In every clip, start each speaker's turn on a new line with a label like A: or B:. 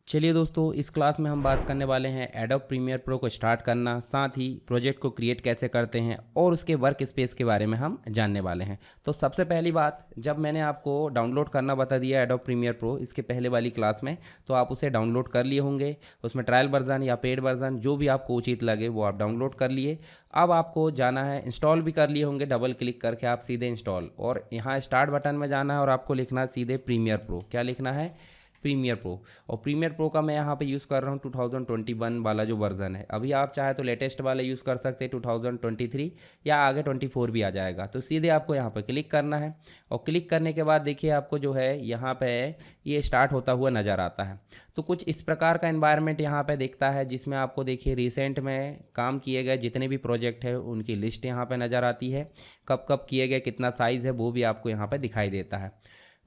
A: चलिए दोस्तों, इस क्लास में हम बात करने वाले हैं एडोब प्रीमियर प्रो को स्टार्ट करना, साथ ही प्रोजेक्ट को क्रिएट कैसे करते हैं और उसके वर्क स्पेस के बारे में हम जानने वाले हैं। तो सबसे पहली बात, जब मैंने आपको डाउनलोड करना बता दिया एडोब प्रीमियर प्रो इसके पहले वाली क्लास में, तो आप उसे डाउनलोड कर लिए होंगे। उसमें ट्रायल वर्जन या पेड वर्जन जो भी आपको उचित लगे वो आप डाउनलोड कर लिए। अब आपको जाना है, इंस्टॉल भी कर लिए होंगे, डबल क्लिक करके आप सीधे इंस्टॉल, और यहाँ स्टार्ट बटन में जाना है और आपको लिखना है सीधे प्रीमियर प्रो। क्या लिखना है? Premiere Pro. और प्रीमियर प्रो का मैं यहाँ पे यूज़ कर रहा हूँ 2021 वाला जो वर्ज़न है। अभी आप चाहे तो लेटेस्ट वाला यूज़ कर सकते हैं 2023, या आगे 24 भी आ जाएगा। तो सीधे आपको यहाँ पे क्लिक करना है, और क्लिक करने के बाद देखिए आपको जो है यहाँ पे ये स्टार्ट होता हुआ नज़र आता है। तो कुछ इस प्रकार का एनवायरनमेंट यहाँ पे दिखता है, जिसमें आपको देखिए रिसेंट में काम किए गए जितने भी प्रोजेक्ट है उनकी लिस्ट यहाँ पे नज़र आती है। कब कब किए गए, कितना साइज़ है, वो भी आपको यहाँ पे दिखाई देता है।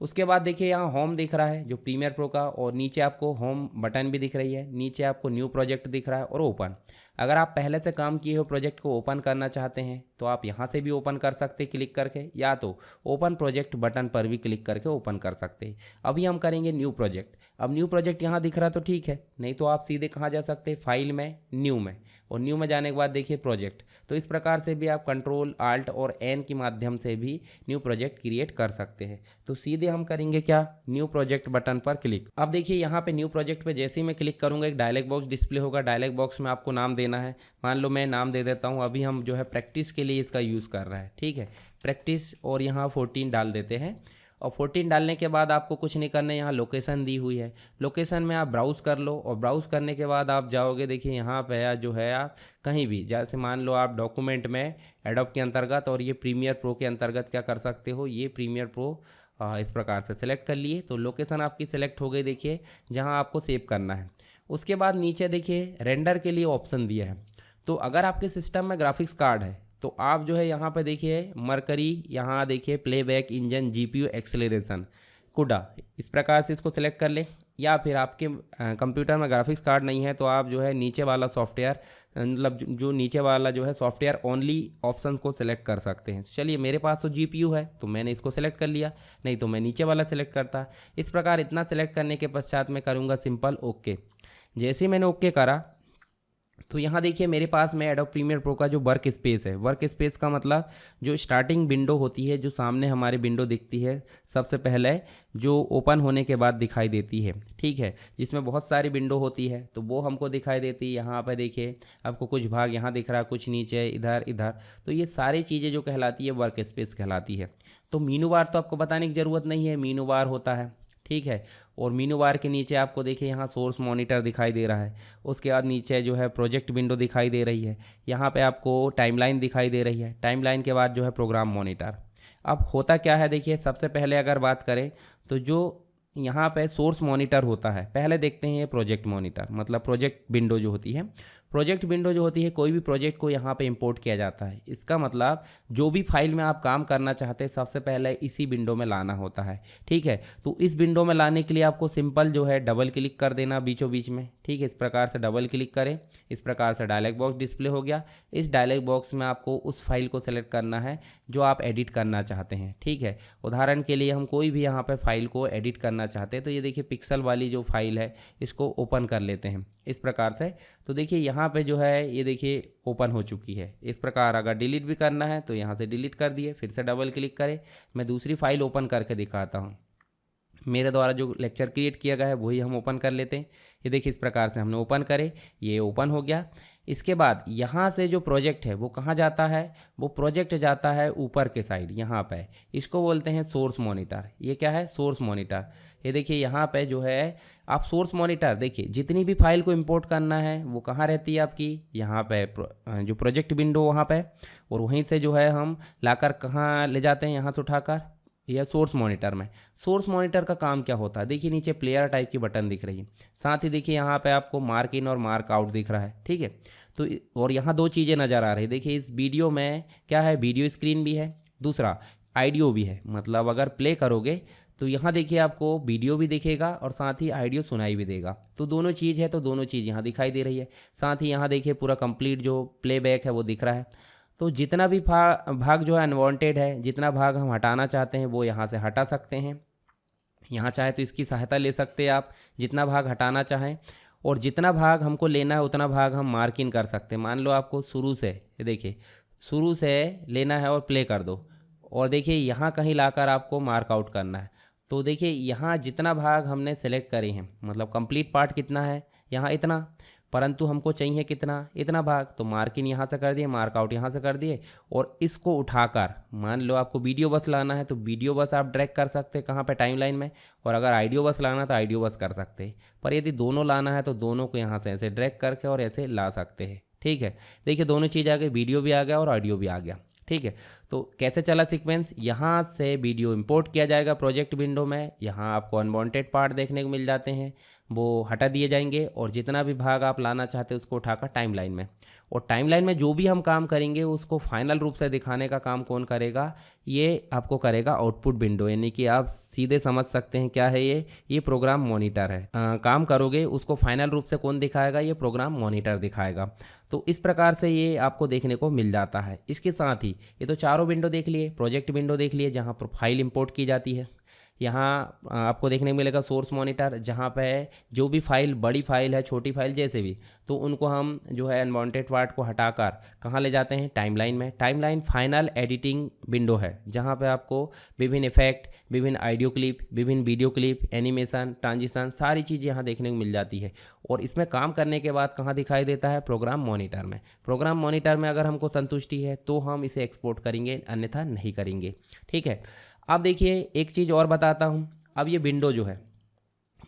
A: उसके बाद देखिए यहाँ होम दिख रहा है जो प्रीमियर प्रो का, और नीचे आपको होम बटन भी दिख रही है, नीचे आपको न्यू प्रोजेक्ट दिख रहा है और ओपन। अगर आप पहले से काम किए हो प्रोजेक्ट को ओपन करना चाहते हैं तो आप यहाँ से भी ओपन कर सकते हैं क्लिक करके, या तो ओपन प्रोजेक्ट बटन पर भी क्लिक करके ओपन कर सकते हैं। अभी हम करेंगे न्यू प्रोजेक्ट। अब न्यू प्रोजेक्ट यहाँ दिख रहा तो ठीक है, नहीं तो आप सीधे कहाँ जा सकते हैं, फाइल में, न्यू में, और न्यू में जाने के बाद देखिए प्रोजेक्ट। तो इस प्रकार से भी आप कंट्रोल आल्ट और एन के माध्यम से भी न्यू प्रोजेक्ट क्रिएट कर सकते हैं। तो सीधे हम करेंगे क्या, न्यू प्रोजेक्ट बटन पर क्लिक। अब देखिए यहाँ पे न्यू प्रोजेक्ट पे जैसे ही मैं क्लिक करूँगा एक डायलॉग बॉक्स डिस्प्ले होगा। डायलॉग बॉक्स में आपको नाम देना है। मान लो मैं नाम दे देता हूँ, अभी हम जो है प्रैक्टिस के लिए इसका यूज़ कर रहा है, ठीक है, प्रैक्टिस, और यहाँ 14 डाल देते हैं। और 14 डालने के बाद आपको कुछ नहीं करना है, यहाँ लोकेशन दी हुई है, लोकेशन में आप ब्राउज़ कर लो, और ब्राउज़ करने के बाद आप जाओगे, देखिए यहाँ पे जो है आप कहीं भी, जैसे मान लो आप डॉक्यूमेंट में एडोब के अंतर्गत और ये प्रीमियर प्रो के अंतर्गत क्या कर सकते हो, ये प्रीमियर प्रो इस प्रकार से सिलेक्ट कर लिए। तो लोकेशन आपकी सिलेक्ट हो गई, देखिए जहाँ आपको सेव करना है। उसके बाद नीचे देखिए रेंडर के लिए ऑप्शन दिया है। तो अगर आपके सिस्टम में ग्राफिक्स कार्ड है तो आप जो है यहाँ पे देखिए मरकरी, यहाँ देखिए प्लेबैक इंजन, जीपीयू एक्सेलरेशन, कुडा, इस प्रकार से इसको सिलेक्ट कर ले। या फिर आपके कंप्यूटर में ग्राफिक्स कार्ड नहीं है तो आप जो है नीचे वाला सॉफ्टवेयर, मतलब जो नीचे वाला जो है सॉफ्टवेयर ओनली ऑप्शन को सिलेक्ट कर सकते हैं। चलिए मेरे पास तो जीपीयू है तो मैंने इसको सिलेक्ट कर लिया, नहीं तो मैं नीचे वाला सिलेक्ट करता। इस प्रकार इतना सिलेक्ट करने के पश्चात मैं करूँगा सिंपल ओके। जैसे ही मैंने ओके करा तो यहाँ देखिए मेरे पास में एडोब प्रीमियर प्रो का जो वर्क स्पेस है, वर्क स्पेस का मतलब जो स्टार्टिंग विंडो होती है, जो सामने हमारे विंडो दिखती है सबसे पहले, जो ओपन होने के बाद दिखाई देती है, ठीक है, जिसमें बहुत सारी विंडो होती है तो वो हमको दिखाई देती है। यहाँ पर देखिए आपको कुछ भाग यहाँ दिख रहा है, कुछ नीचे, इधर इधर, तो ये सारी चीज़ें जो कहलाती है वर्क स्पेस कहलाती है। तो मीनू बार तो आपको बताने की ज़रूरत नहीं है, मीनू बार होता है, ठीक है। और मीनू बार के नीचे आपको देखिए यहाँ सोर्स मॉनिटर दिखाई दे रहा है। उसके बाद नीचे जो है प्रोजेक्ट विंडो दिखाई दे रही है। यहाँ पे आपको टाइमलाइन दिखाई दे रही है। टाइमलाइन के बाद जो है प्रोग्राम मॉनिटर। अब होता क्या है देखिए, सबसे पहले अगर बात करें तो जो यहाँ पे सोर्स मॉनिटर होता है, पहले देखते हैं ये प्रोजेक्ट मॉनिटर, मतलब प्रोजेक्ट विंडो जो होती है। प्रोजेक्ट विंडो जो होती है, कोई भी प्रोजेक्ट को यहाँ पे इंपोर्ट किया जाता है। इसका मतलब जो भी फाइल में आप काम करना चाहते हैं सबसे पहले इसी विंडो में लाना होता है, ठीक है। तो इस विंडो में लाने के लिए आपको सिंपल जो है डबल क्लिक कर देना बीचों बीच में, ठीक है। इस प्रकार से डबल क्लिक करें, इस प्रकार से डायलॉग बॉक्स डिस्प्ले हो गया। इस डायलॉग बॉक्स में आपको उस फाइल को सेलेक्ट करना है जो आप एडिट करना चाहते हैं, ठीक है। उदाहरण के लिए हम कोई भी यहाँ पर फाइल को एडिट करना चाहते हैं तो ये देखिए पिक्सल वाली जो फाइल है इसको ओपन कर लेते हैं इस प्रकार से। तो देखिए यहाँ पे जो है ये देखिए ओपन हो चुकी है। इस प्रकार अगर डिलीट भी करना है तो यहाँ से डिलीट कर दिए, फिर से डबल क्लिक करें। मैं दूसरी फाइल ओपन करके दिखाता हूँ, मेरे द्वारा जो लेक्चर क्रिएट किया गया है वही हम ओपन कर लेते हैं। ये देखिए इस प्रकार से हमने ओपन करे, ये ओपन हो गया। इसके बाद यहाँ से जो प्रोजेक्ट है वो कहाँ जाता है, वो प्रोजेक्ट जाता है ऊपर के साइड, यहाँ पे इसको बोलते हैं सोर्स मॉनिटर। ये क्या है, सोर्स मॉनिटर। ये देखिए यहाँ पे जो है आप सोर्स मॉनिटर देखिए, जितनी भी फाइल को इंपोर्ट करना है वो कहाँ रहती है आपकी, यहाँ पे जो प्रोजेक्ट विंडो वहाँ पे, और वहीं से जो है हम लाकर कहाँ ले जाते हैं, यहाँ से उठाकर या सोर्स मॉनिटर में। सोर्स मॉनिटर का काम क्या होता है, देखिए नीचे प्लेयर टाइप की बटन दिख रही है, साथ ही देखिए यहाँ पे आपको मार्क इन और मार्क आउट दिख रहा है, ठीक है। तो और यहाँ दो चीज़ें नज़र आ रही है, देखिए इस वीडियो में क्या है, वीडियो स्क्रीन भी है, दूसरा ऑडियो भी है। मतलब अगर प्ले करोगे तो यहाँ देखिए आपको वीडियो भी दिखेगा और साथ ही ऑडियो सुनाई भी देगा। तो दोनों चीज़ है, तो दोनों चीज़ यहाँ दिखाई दे रही है। साथ ही यहाँ देखिए पूरा कंप्लीट जो प्लेबैक है वो दिख रहा है। तो जितना भी भाग जो है अनवांटेड है, जितना भाग हम हटाना चाहते हैं वो यहाँ से हटा सकते हैं। यहाँ चाहे तो इसकी सहायता ले सकते हैं आप, जितना भाग हटाना चाहें, और जितना भाग हमको लेना है उतना भाग हम मार्क इन कर सकते हैं। मान लो आपको शुरू से, ये देखिए शुरू से लेना है और प्ले कर दो, और देखिए यहाँ कहीं लाकर आपको मार्क आउट करना है। तो देखिए यहाँ जितना भाग हमने सेलेक्ट करे हैं, मतलब कंप्लीट पार्ट कितना है, यहाँ इतना, परंतु हमको चाहिए कितना, इतना भाग, तो मार्क इन यहाँ से कर दिए, मार्क आउट यहाँ से कर दिए, और इसको उठाकर मान लो आपको वीडियो बस लाना है तो वीडियो बस आप ड्रैग कर सकते हैं कहाँ पे, टाइमलाइन में, और अगर ऑडियो बस लाना है तो ऑडियो बस कर सकते हैं। पर यदि दोनों लाना है तो दोनों को यहाँ से ऐसे ड्रैग करके और ऐसे ला सकते हैं। ठीक है, देखिए दोनों चीज़ आ गई, वीडियो भी आ गया और ऑडियो भी आ गया। ठीक है, तो कैसे चला सीक्वेंस, यहाँ से वीडियो इंपोर्ट किया जाएगा प्रोजेक्ट विंडो में, यहाँ आपको अनवांटेड पार्ट देखने को मिल जाते हैं, वो हटा दिए जाएंगे, और जितना भी भाग आप लाना चाहते हैं उसको उठाकर टाइमलाइन में, और टाइमलाइन में जो भी हम काम करेंगे उसको फाइनल रूप से दिखाने का काम कौन करेगा, ये आपको करेगा आउटपुट विंडो, यानी कि आप सीधे समझ सकते हैं क्या है ये प्रोग्राम मॉनिटर है। काम करोगे उसको फाइनल रूप से कौन दिखाएगा, ये प्रोग्राम मॉनिटर दिखाएगा। तो इस प्रकार से ये आपको देखने को मिल जाता है। इसके साथ ही ये तो चारों विंडो देख लिए, प्रोजेक्ट विंडो देख लिए जहाँ पर फाइल इंपोर्ट की जाती है, यहाँ आपको देखने को मिलेगा सोर्स मॉनिटर, जहाँ पे जो भी फाइल, बड़ी फाइल है छोटी फाइल जैसे भी, तो उनको हम जो है अनवांटेड पार्ट को हटाकर कहाँ ले जाते हैं, टाइमलाइन में। टाइमलाइन फाइनल एडिटिंग विंडो है जहाँ पे आपको विभिन्न इफेक्ट, विभिन्न ऑडियो क्लिप, विभिन्न वीडियो क्लिप, एनिमेशन, ट्रांजिशन, सारी चीज़ यहाँ देखने को मिल जाती है। और इसमें काम करने के बाद कहाँ दिखाई देता है, प्रोग्राम मॉनिटर में। प्रोग्राम मॉनिटर में अगर हमको संतुष्टि है तो हम इसे एक्सपोर्ट करेंगे, अन्यथा नहीं करेंगे। ठीक है, अब देखिए एक चीज़ और बताता हूँ। अब ये विंडो जो है,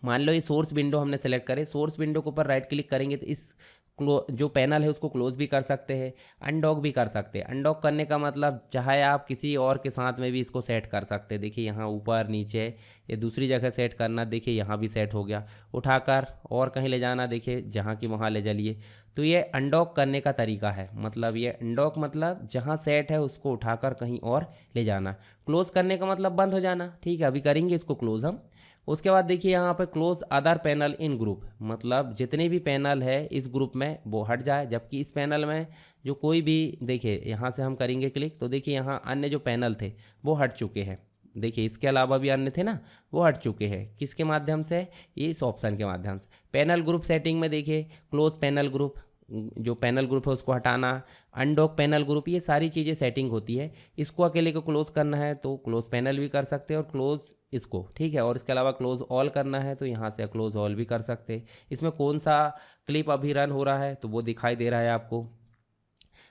A: मान लो ये सोर्स विंडो हमने सेलेक्ट करे, सोर्स विंडो के ऊपर राइट क्लिक करेंगे तो इस जो पैनल है उसको क्लोज भी कर सकते हैं, अनडॉक भी कर सकते हैं। अनडॉक करने का मतलब चाहे आप किसी और के साथ में भी इसको सेट कर सकते हैं। देखिए यहाँ ऊपर नीचे, ये दूसरी जगह सेट करना, देखिए यहाँ भी सेट हो गया, उठाकर और कहीं ले जाना, देखिए जहाँ की वहाँ ले चलिए। तो ये अनडॉक करने का तरीका है, मतलब ये अनडॉक मतलब जहाँ सेट है उसको उठाकर कहीं और ले जाना। क्लोज करने का मतलब बंद हो जाना। ठीक है, अभी करेंगे इसको क्लोज हम। उसके बाद देखिए यहाँ पे क्लोज अदर पैनल इन ग्रुप, मतलब जितने भी पैनल है इस ग्रुप में वो हट जाए, जबकि इस पैनल में जो कोई भी, देखिए यहाँ से हम करेंगे क्लिक तो देखिए यहाँ अन्य जो पैनल थे वो हट चुके हैं। देखिए इसके अलावा भी अन्य थे ना, वो हट चुके हैं। किसके माध्यम से, ये इस ऑप्शन के माध्यम से। पैनल ग्रुप सेटिंग में देखिए क्लोज पैनल ग्रुप, जो पैनल ग्रुप है उसको हटाना, अनडॉक पैनल ग्रुप, ये सारी चीज़ें सेटिंग होती है। इसको अकेले को क्लोज करना है तो क्लोज पैनल भी कर सकते हैं और क्लोज इसको, ठीक है। और इसके अलावा क्लोज ऑल करना है तो यहाँ से क्लोज ऑल भी कर सकते हैं। इसमें कौन सा क्लिप अभी रन हो रहा है तो वो दिखाई दे रहा है आपको।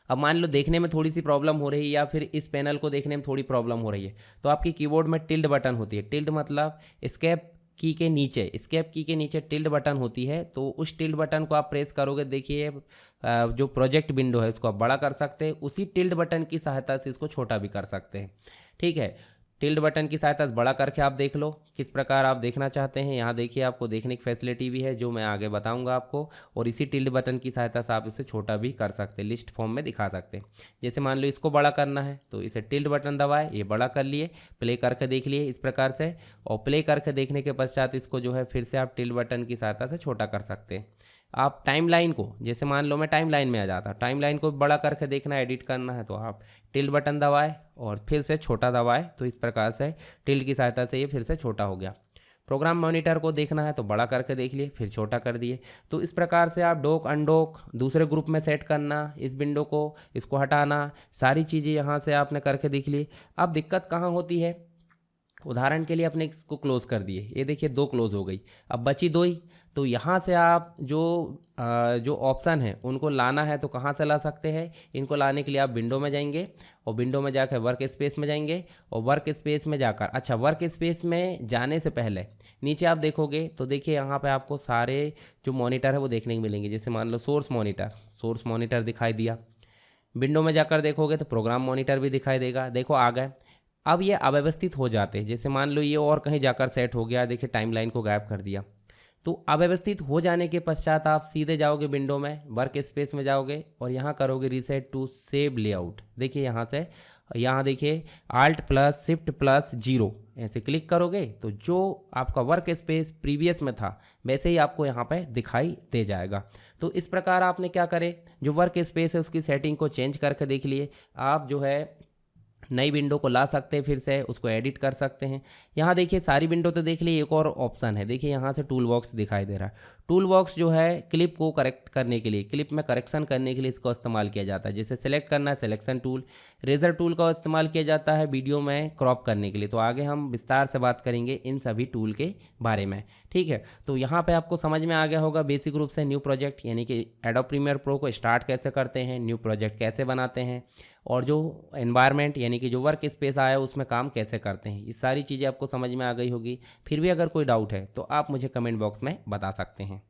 A: अब मान लो देखने में थोड़ी सी प्रॉब्लम हो रही है या फिर इस पैनल को देखने में थोड़ी प्रॉब्लम हो रही है, तो आपकी कीबोर्ड में टिल्ड बटन होती है। टिल्ड मतलब एस्केप की के नीचे, एस्केप की के नीचे टिल्ड बटन होती है, तो उस टिल्ड बटन को आप प्रेस करोगे, देखिए जो प्रोजेक्ट विंडो है उसको आप बड़ा कर सकते हैं। उसी टिल्ड बटन की सहायता से इसको छोटा भी कर सकते हैं, ठीक है। टिल्ड बटन की सहायता से बड़ा करके आप देख लो किस प्रकार आप देखना चाहते हैं। यहाँ देखिए आपको देखने की फैसिलिटी भी है जो मैं आगे बताऊंगा आपको, और इसी टिल्ड बटन की सहायता से आप इसे छोटा भी कर सकते हैं, लिस्ट फॉर्म में दिखा सकते हैं। जैसे मान लो इसको बड़ा करना है तो इसे टिल्ड बटन दबाए, ये बड़ा कर लिए, प्ले करके देख लिए इस प्रकार से, और प्ले करके देखने के पश्चात इसको जो है फिर से आप टिल्ड बटन की सहायता से छोटा कर सकते हैं। आप टाइमलाइन को, जैसे मान लो मैं टाइमलाइन में आ जाता, टाइमलाइन को बड़ा करके देखना, एडिट करना है तो आप टिल्ड बटन दबाए और फिर से छोटा दबाए, तो इस प्रकार से टिल्ड की सहायता से ये फिर से छोटा हो गया। प्रोग्राम मॉनिटर को देखना है तो बड़ा करके देख लिए, फिर छोटा कर दिए। तो इस प्रकार से आप डॉक अनडॉक दूसरे ग्रुप में सेट करना, इस विंडो को, इसको हटाना, सारी चीज़ें यहाँ से आपने करके देख ली। अब दिक्कत कहाँ होती है, उदाहरण के लिए अपने इसको क्लोज कर दिए, ये देखिए 2 क्लोज हो गई, अब बची 2 ही। तो यहाँ से आप जो ऑप्शन है उनको लाना है तो कहाँ से ला सकते हैं। इनको लाने के लिए आप विंडो में जाएंगे और विंडो में जाकर वर्क स्पेस में जाएंगे, और वर्क स्पेस में जाकर, अच्छा वर्क स्पेस में जाने से पहले नीचे आप देखोगे तो देखिए यहाँ पे आपको सारे जो मॉनिटर है वो देखने को मिलेंगे। जैसे मान लो सोर्स मॉनिटर दिखाई दिया, विंडो में जाकर देखोगे तो प्रोग्राम मॉनिटर भी दिखाई देगा। देखो आ गए। अब ये अव्यवस्थित हो जाते हैं, जैसे मान लो ये और कहीं जाकर सेट हो गया, देखिए टाइमलाइन को गायब कर दिया। तो अव्यवस्थित हो जाने के पश्चात आप सीधे जाओगे विंडो में, वर्क स्पेस में जाओगे और यहाँ करोगे रीसेट टू सेव लेआउट। देखिए यहाँ से, यहाँ देखिए Alt+Shift+0 ऐसे क्लिक करोगे तो जो आपका वर्क स्पेस प्रीवियस में था वैसे ही आपको यहाँ पे दिखाई दे जाएगा। तो इस प्रकार आपने क्या करे, जो वर्क स्पेस है उसकी सेटिंग को चेंज करके देख लिए। आप जो है नई विंडो को ला सकते हैं, फिर से उसको एडिट कर सकते हैं। यहाँ देखिए सारी विंडो तो देख ली, एक और ऑप्शन है, देखिए यहाँ से टूल बॉक्स दिखाई दे रहा है। टूल बॉक्स जो है क्लिप को करेक्ट करने के लिए, क्लिप में करेक्शन करने के लिए इसका इस्तेमाल किया जाता है। जैसे सेलेक्ट करना है, सिलेक्शन टूल। रेजर टूल का इस्तेमाल किया जाता है वीडियो में क्रॉप करने के लिए। तो आगे हम विस्तार से बात करेंगे इन सभी टूल के बारे में, ठीक है। तो यहाँ पे आपको समझ में आ गया होगा बेसिक रूप से न्यू प्रोजेक्ट यानी कि एडोब प्रीमियर प्रो को स्टार्ट कैसे करते हैं, न्यू प्रोजेक्ट कैसे बनाते हैं, और जो एनवायरनमेंट यानी कि जो वर्क स्पेस आया उसमें काम कैसे करते हैं। ये सारी चीज़ें आपको समझ में आ गई होगी। फिर भी अगर कोई डाउट है तो आप मुझे कमेंट बॉक्स में बता सकते हैं।